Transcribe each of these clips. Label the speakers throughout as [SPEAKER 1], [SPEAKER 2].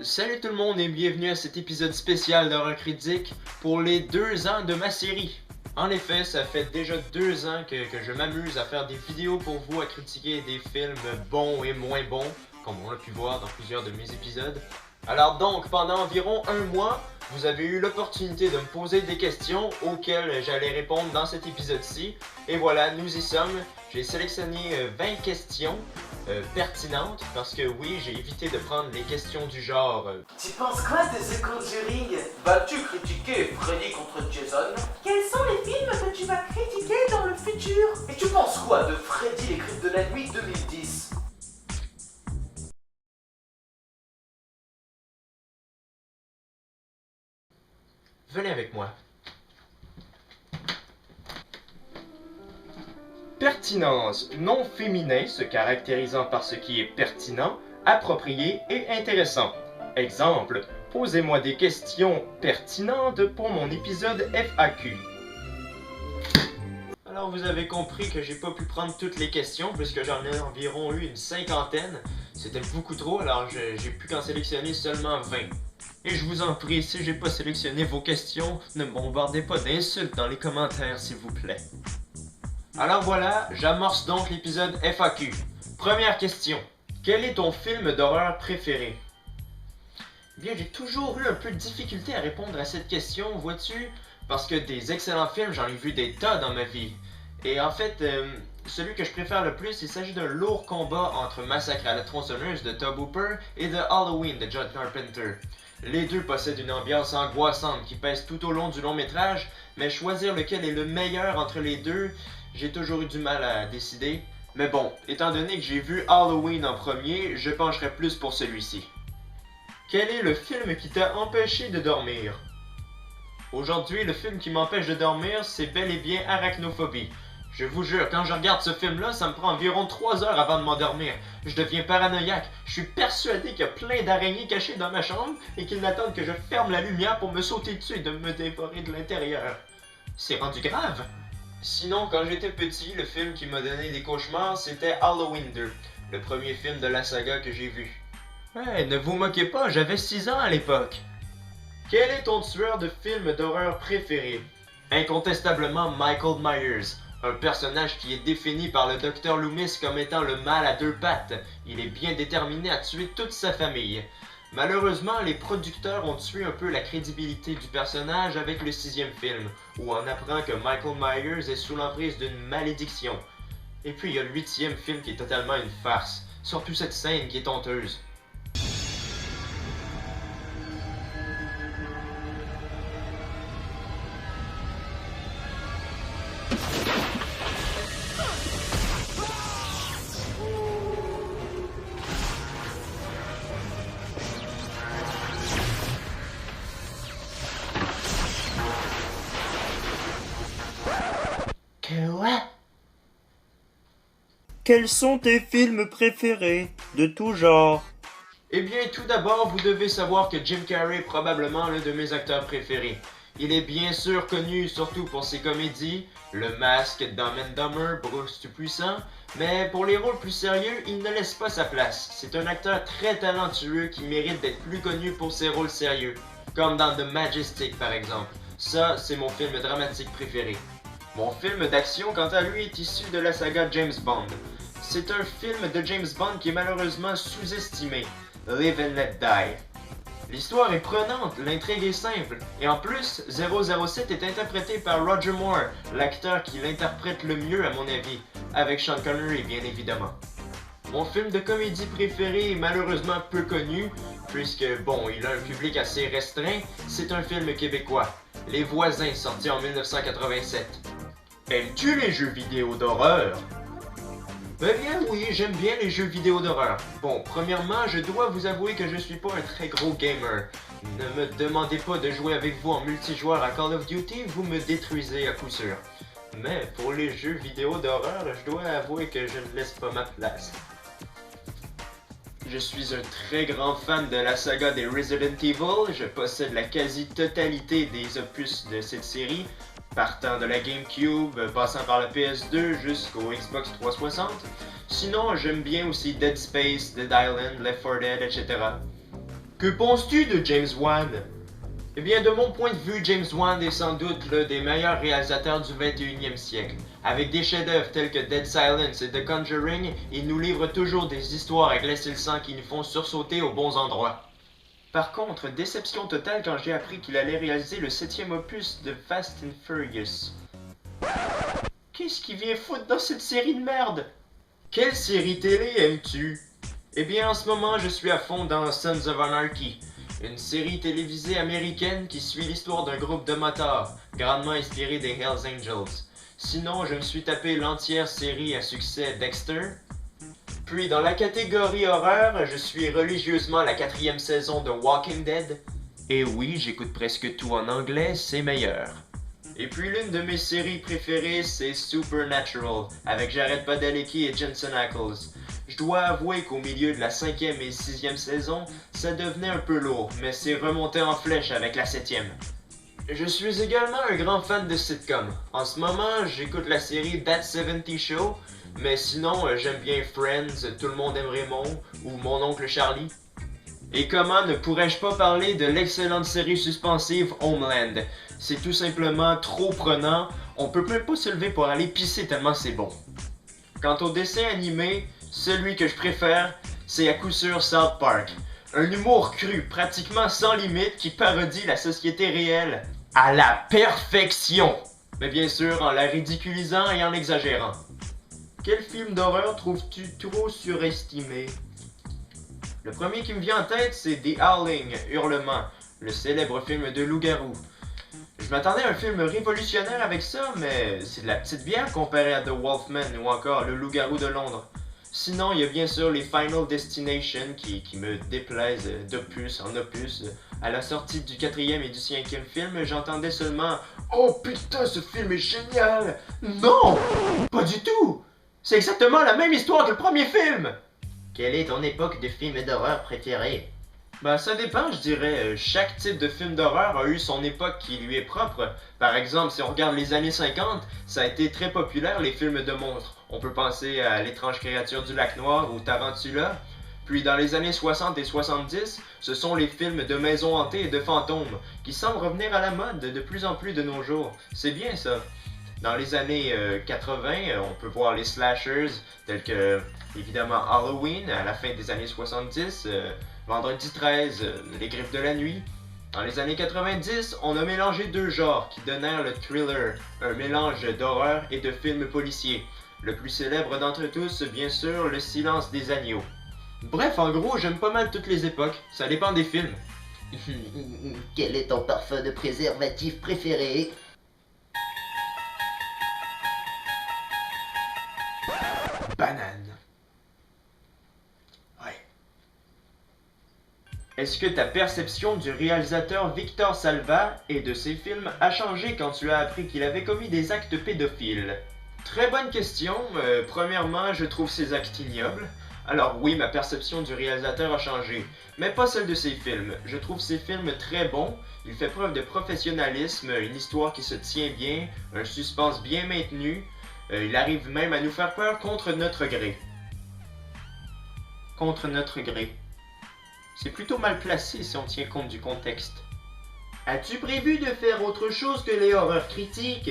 [SPEAKER 1] Salut tout le monde et bienvenue à cet épisode spécial d'Horreur Critique pour les 2 ans de ma série. En effet, ça fait déjà 2 ans que je m'amuse à faire des vidéos pour vous, à critiquer des films bons et moins bons, comme on l'a pu voir dans plusieurs de mes épisodes. Alors donc, pendant environ 1 mois, vous avez eu l'opportunité de me poser des questions auxquelles j'allais répondre dans cet épisode-ci. Et voilà, nous y sommes. J'ai sélectionné 20 questions pertinentes parce que oui, j'ai évité de prendre les questions du genre
[SPEAKER 2] Tu penses quoi de The Conjuring? Vas-tu critiquer Freddy contre Jason?
[SPEAKER 3] Quels sont les films que tu vas critiquer dans le futur?
[SPEAKER 2] Et tu penses quoi de Freddy les Griffes de la Nuit 2010?
[SPEAKER 1] Venez avec moi. Pertinence, nom féminin se caractérisant par ce qui est pertinent, approprié et intéressant. Exemple, posez-moi des questions pertinentes pour mon épisode FAQ. Alors vous avez compris que j'ai pas pu prendre toutes les questions puisque j'en ai environ eu une 50aine. C'était beaucoup trop, alors j'ai pu qu'en sélectionner seulement 20. Et je vous en prie, si j'ai pas sélectionné vos questions, ne me bombardez pas d'insultes dans les commentaires s'il vous plaît. Alors voilà, j'amorce donc l'épisode FAQ. Première question. Quel est ton film d'horreur préféré? Bien, j'ai toujours eu un peu de difficulté à répondre à cette question, vois-tu? Parce que des excellents films, j'en ai vu des tas dans ma vie. Et en fait, celui que je préfère le plus, il s'agit d'un lourd combat entre Massacre à la tronçonneuse de Tobe Hooper et The Halloween de John Carpenter. Les deux possèdent une ambiance angoissante qui pèse tout au long du long métrage, mais choisir lequel est le meilleur entre les deux, j'ai toujours eu du mal à décider. Mais bon, étant donné que j'ai vu Halloween en premier, je pencherai plus pour celui-ci. Quel est le film qui t'a empêché de dormir? Aujourd'hui, le film qui m'empêche de dormir, c'est bel et bien Arachnophobie. Je vous jure, quand je regarde ce film-là, ça me prend environ 3 heures avant de m'endormir. Je deviens paranoïaque. Je suis persuadé qu'il y a plein d'araignées cachées dans ma chambre et qu'ils n'attendent que je ferme la lumière pour me sauter dessus et de me dévorer de l'intérieur. C'est rendu grave. Sinon, quand j'étais petit, le film qui m'a donné des cauchemars, c'était Halloween 2, le premier film de la saga que j'ai vu. Ouais, ne vous moquez pas, j'avais 6 ans à l'époque. Quel est ton tueur de film d'horreur préféré? Incontestablement Michael Myers. Un personnage qui est défini par le Dr Loomis comme étant le mal à 2 pattes. Il est bien déterminé à tuer toute sa famille. Malheureusement, les producteurs ont tué un peu la crédibilité du personnage avec le 6e film, où on apprend que Michael Myers est sous l'emprise d'une malédiction. Et puis il y a le 8e film qui est totalement une farce, surtout cette scène qui est honteuse. Quoi?
[SPEAKER 4] Quels sont tes films préférés, de tout genre?
[SPEAKER 1] Eh bien, tout d'abord, vous devez savoir que Jim Carrey est probablement l'un de mes acteurs préférés. Il est bien sûr connu surtout pour ses comédies, Le Masque, Dumb and Dumber, Bruce Tout-Puissant, mais pour les rôles plus sérieux, il ne laisse pas sa place. C'est un acteur très talentueux qui mérite d'être plus connu pour ses rôles sérieux, comme dans The Majestic par exemple. Ça, c'est mon film dramatique préféré. Mon film d'action, quant à lui, est issu de la saga James Bond. C'est un film de James Bond qui est malheureusement sous-estimé, Live and Let Die. L'histoire est prenante, l'intrigue est simple, et en plus, 007 est interprété par Roger Moore, l'acteur qui l'interprète le mieux à mon avis, avec Sean Connery bien évidemment. Mon film de comédie préféré est malheureusement peu connu, puisque bon, il a un public assez restreint, c'est un film québécois, Les Voisins, sorti en 1987. Aimes-tu les jeux vidéo d'horreur? Eh bien oui, j'aime bien les jeux vidéo d'horreur. Bon, premièrement, je dois vous avouer que je suis pas un très gros gamer. Ne me demandez pas de jouer avec vous en multijoueur à Call of Duty, vous me détruisez à coup sûr. Mais pour les jeux vidéo d'horreur, je dois avouer que je ne laisse pas ma place. Je suis un très grand fan de la saga des Resident Evil, je possède la quasi-totalité des opus de cette série, partant de la GameCube, passant par la PS2 jusqu'au Xbox 360. Sinon, j'aime bien aussi Dead Space, Dead Island, Left 4 Dead, etc. Que penses-tu de James Wan? Eh bien, de mon point de vue, James Wan est sans doute l'un des meilleurs réalisateurs du 21e siècle. Avec des chefs-d'œuvre tels que Dead Silence et The Conjuring, il nous livre toujours des histoires à glacer le sang qui nous font sursauter aux bons endroits. Par contre, déception totale quand j'ai appris qu'il allait réaliser le 7e opus de Fast and Furious. Qu'est-ce qu'il vient foutre dans cette série de merde? Quelle série télé aimes-tu? Eh bien, en ce moment, je suis à fond dans Sons of Anarchy, une série télévisée américaine qui suit l'histoire d'un groupe de motards, grandement inspiré des Hells Angels. Sinon, je me suis tapé l'entière série à succès Dexter. Puis, dans la catégorie horreur, je suis religieusement la 4e saison de Walking Dead. Et oui, j'écoute presque tout en anglais, c'est meilleur. Et puis l'une de mes séries préférées, c'est Supernatural, avec Jared Padalecki et Jensen Ackles. Je dois avouer qu'au milieu de la 5e et 6e saison, ça devenait un peu lourd, mais c'est remonté en flèche avec la 7e. Je suis également un grand fan de sitcom. En ce moment, j'écoute la série That 70 Show, mais sinon, j'aime bien Friends, Tout le monde aime Raymond, ou Mon oncle Charlie. Et comment ne pourrais-je pas parler de l'excellente série suspensive Homeland? C'est tout simplement trop prenant, on peut même pas se lever pour aller pisser tellement c'est bon. Quant au dessin animé, celui que je préfère, c'est à coup sûr South Park. Un humour cru, pratiquement sans limite, qui parodie la société réelle à la perfection. Mais bien sûr, en la ridiculisant et en l'exagérant. Quel film d'horreur trouves-tu trop surestimé? Le premier qui me vient en tête, c'est The Howling, Hurlement, le célèbre film de loup-garou. Je m'attendais à un film révolutionnaire avec ça, mais c'est de la petite bière comparé à The Wolfman ou encore Le loup-garou de Londres. Sinon, il y a bien sûr les Final Destination qui me déplaisent d'opus en opus. À la sortie du 4e et du 5e film, j'entendais seulement « Oh putain, ce film est génial !» Non! Pas du tout! C'est exactement la même histoire que le premier film!
[SPEAKER 5] Quelle est ton époque de film d'horreur préférée?
[SPEAKER 1] Ben ça dépend, je dirais. Chaque type de film d'horreur a eu son époque qui lui est propre. Par exemple, si on regarde les années 50, ça a été très populaire les films de monstres. On peut penser à L'étrange créature du lac noir ou Tarantula. Puis dans les années 60 et 70, ce sont les films de maisons hantées et de fantômes, qui semblent revenir à la mode de plus en plus de nos jours. C'est bien ça. Dans les années 80, on peut voir les slashers, tels que, évidemment, Halloween, à la fin des années 70, Vendredi 13, Les Griffes de la Nuit. Dans les années 90, on a mélangé deux genres qui donnèrent le thriller, un mélange d'horreur et de films policiers. Le plus célèbre d'entre tous, bien sûr, Le Silence des agneaux. Bref, en gros, j'aime pas mal toutes les époques, ça dépend des films.
[SPEAKER 5] Quel est ton parfum de préservatif préféré?
[SPEAKER 1] Banane. Ouais. Est-ce que ta perception du réalisateur Victor Salva et de ses films a changé quand tu as appris qu'il avait commis des actes pédophiles? Très bonne question. Premièrement, je trouve ces actes ignobles. Alors oui, ma perception du réalisateur a changé, mais pas celle de ses films. Je trouve ses films très bons, il fait preuve de professionnalisme, une histoire qui se tient bien, un suspense bien maintenu. Il arrive même à nous faire peur contre notre gré. Contre notre gré. C'est plutôt mal placé si on tient compte du contexte. As-tu prévu de faire autre chose que les horreurs critiques?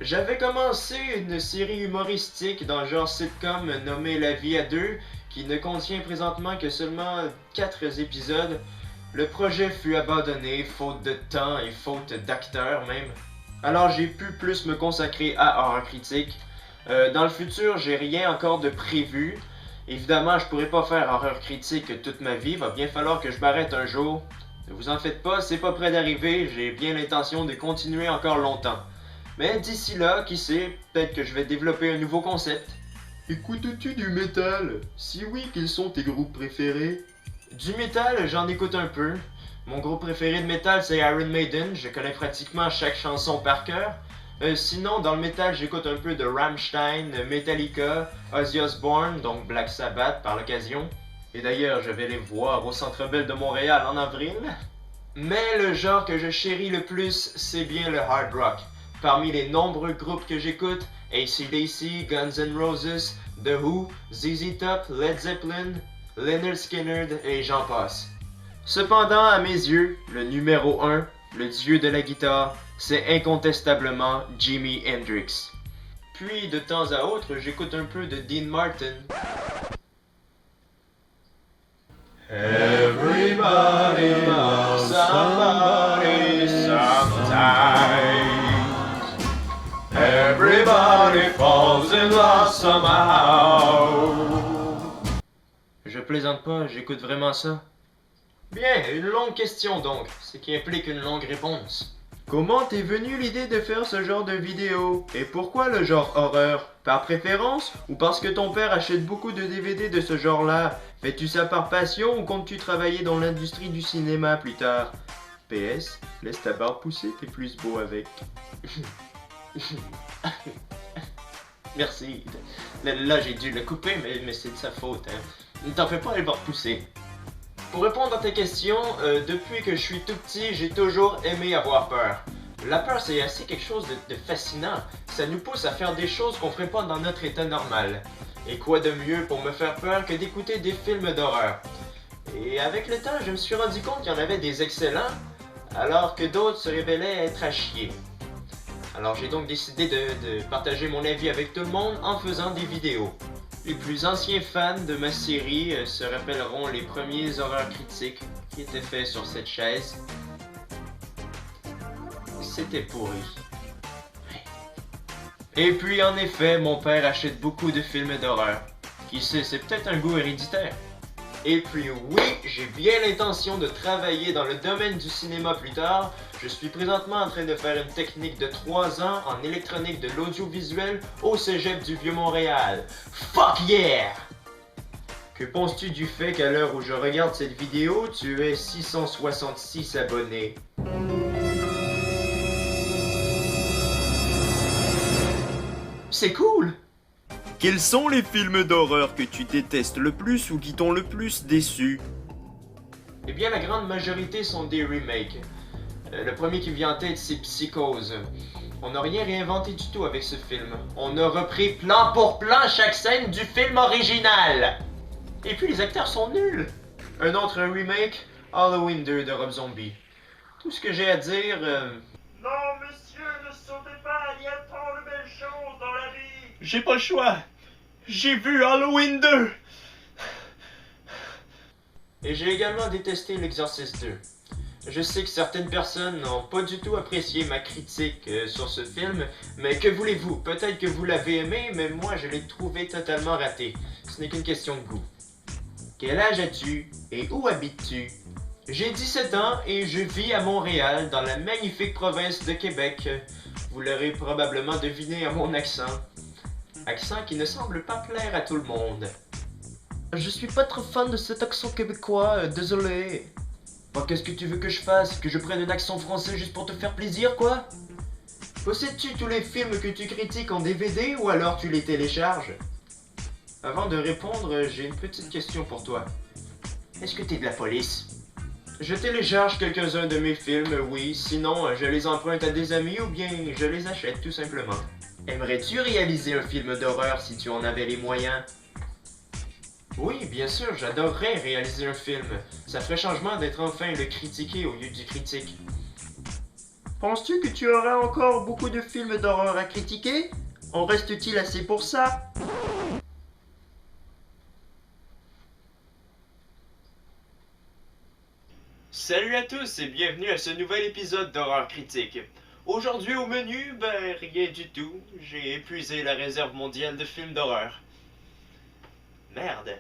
[SPEAKER 1] J'avais commencé une série humoristique dans le genre sitcom nommée La vie à deux, qui ne contient présentement que seulement 4 épisodes. Le projet fut abandonné, faute de temps et faute d'acteurs même. Alors j'ai pu plus me consacrer à horreur critique. Dans le futur, j'ai rien encore de prévu. Évidemment, je pourrais pas faire horreur critique toute ma vie, va bien falloir que je m'arrête un jour. Ne vous en faites pas, c'est pas près d'arriver, j'ai bien l'intention de continuer encore longtemps. Mais d'ici là, qui sait, peut-être que je vais développer un nouveau concept. Écoutes-tu du métal? Si oui, quels sont tes groupes préférés? Du métal, j'en écoute un peu. Mon groupe préféré de métal, c'est Iron Maiden, je connais pratiquement chaque chanson par cœur. Sinon, dans le métal, j'écoute un peu de Rammstein, Metallica, Ozzy Osbourne, donc Black Sabbath par l'occasion. Et d'ailleurs, je vais les voir au Centre Bell de Montréal en avril. Mais le genre que je chéris le plus, c'est bien le hard rock. Parmi les nombreux groupes que j'écoute, AC/DC, Guns N' Roses, The Who, ZZ Top, Led Zeppelin, Lynyrd Skynyrd et j'en passe. Cependant, à mes yeux, le numéro 1, le dieu de la guitare, c'est incontestablement Jimi Hendrix. Puis, de temps à autre, j'écoute un peu de Dean Martin. Everybody loves somebody sometimes. Everybody falls in love somehow. Je plaisante pas, j'écoute vraiment ça. Bien, une longue question donc, ce qui implique une longue réponse. Comment t'es venue l'idée de faire ce genre de vidéo? Et pourquoi le genre horreur? Par préférence? Ou parce que ton père achète beaucoup de DVD de ce genre-là? Fais-tu ça par passion ou comptes-tu travailler dans l'industrie du cinéma plus tard? PS, laisse ta barbe pousser, t'es plus beau avec. Merci. Là, j'ai dû le couper, mais c'est de sa faute. Hein. Ne t'en fais pas, elle va repousser. Pour répondre à ta question, depuis que je suis tout petit, j'ai toujours aimé avoir peur. La peur, c'est assez quelque chose de fascinant. Ça nous pousse à faire des choses qu'on ferait pas dans notre état normal. Et quoi de mieux pour me faire peur que d'écouter des films d'horreur? Et avec le temps, je me suis rendu compte qu'il y en avait des excellents, alors que d'autres se révélaient être à chier. Alors j'ai donc décidé de partager mon avis avec tout le monde en faisant des vidéos. Les plus anciens fans de ma série se rappelleront les premiers horreurs critiques qui étaient faits sur cette chaise. C'était pourri. Et puis en effet, mon père achète beaucoup de films d'horreur. Qui sait, c'est peut-être un goût héréditaire. Et puis oui, j'ai bien l'intention de travailler dans le domaine du cinéma plus tard. Je suis présentement en train de faire une technique de 3 ans en électronique de l'audiovisuel au Cégep du Vieux-Montréal. Fuck yeah! Que penses-tu du fait qu'à l'heure où je regarde cette vidéo, tu aies 666 abonnés? C'est cool!
[SPEAKER 4] Quels sont les films d'horreur que tu détestes le plus ou qui t'ont le plus déçu?
[SPEAKER 1] Eh bien, la grande majorité sont des remakes. Le premier qui vient en tête, c'est Psychose. On n'a rien réinventé du tout avec ce film. On a repris plan pour plan chaque scène du film original. Et puis les acteurs sont nuls. Un autre remake, Halloween 2 de Rob Zombie. Tout ce que j'ai à dire...
[SPEAKER 3] Non, monsieur, ne sautez pas, il y a tant de belles choses dans la vie.
[SPEAKER 4] J'ai pas le choix. J'ai vu Halloween 2.
[SPEAKER 1] Et j'ai également détesté l'Exorciste 2. Je sais que certaines personnes n'ont pas du tout apprécié ma critique sur ce film, mais que voulez-vous? Peut-être que vous l'avez aimé, mais moi je l'ai trouvé totalement raté. Ce n'est qu'une question de goût. Quel âge as-tu et où habites-tu? J'ai 17 ans et je vis à Montréal, dans la magnifique province de Québec. Vous l'aurez probablement deviné à mon accent. Accent qui ne semble pas plaire à tout le monde. Je suis pas trop fan de cet accent québécois, désolé. Bon, qu'est-ce que tu veux que je fasse? Que je prenne un accent français juste pour te faire plaisir, quoi? Possèdes-tu tous les films que tu critiques en DVD ou alors tu les télécharges? Avant de répondre, j'ai une petite question pour toi. Est-ce que t'es de la police? Je télécharge quelques-uns de mes films, oui, sinon je les emprunte à des amis ou bien je les achète tout simplement. Aimerais-tu réaliser un film d'horreur si tu en avais les moyens? Oui, bien sûr, j'adorerais réaliser un film. Ça ferait changement d'être enfin le critiqué au lieu du critique. Penses-tu que tu auras encore beaucoup de films d'horreur à critiquer? En reste-t-il assez pour ça? Salut à tous et bienvenue à ce nouvel épisode d'Horreur Critique. Aujourd'hui au menu, rien du tout. J'ai épuisé la réserve mondiale de films d'horreur. Merde.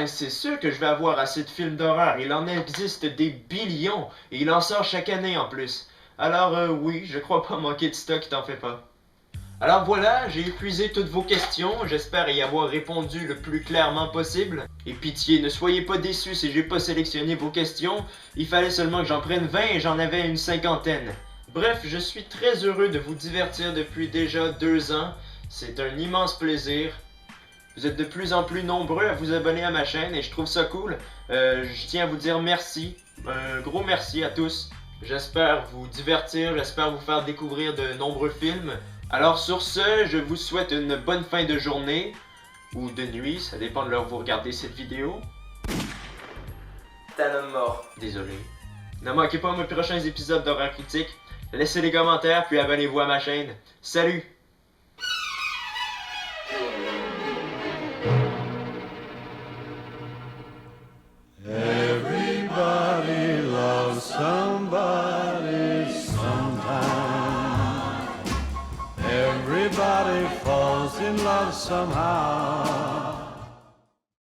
[SPEAKER 1] C'est sûr que je vais avoir assez de films d'horreur. Il en existe des billions. Et il en sort chaque année en plus. Alors oui, je crois pas manquer de stock, t'en fais pas. Alors voilà, j'ai épuisé toutes vos questions. J'espère y avoir répondu le plus clairement possible. Et pitié, ne soyez pas déçus si j'ai pas sélectionné vos questions. Il fallait seulement que j'en prenne 20 et j'en avais une cinquantaine. Bref, je suis très heureux de vous divertir depuis déjà 2 ans. C'est un immense plaisir. Vous êtes de plus en plus nombreux à vous abonner à ma chaîne et je trouve ça cool. Je tiens à vous dire merci. Un gros merci à tous. J'espère vous divertir, j'espère vous faire découvrir de nombreux films. Alors sur ce, je vous souhaite une bonne fin de journée. Ou de nuit, ça dépend de l'heure où vous regardez cette vidéo.
[SPEAKER 2] t'es un homme mort.
[SPEAKER 1] Désolé. Ne manquez pas mes prochains épisodes d'horreur critique. Laissez des commentaires puis abonnez-vous à ma chaîne. Salut!
[SPEAKER 6] Everybody loves somebody sometime. Everybody falls in love somehow.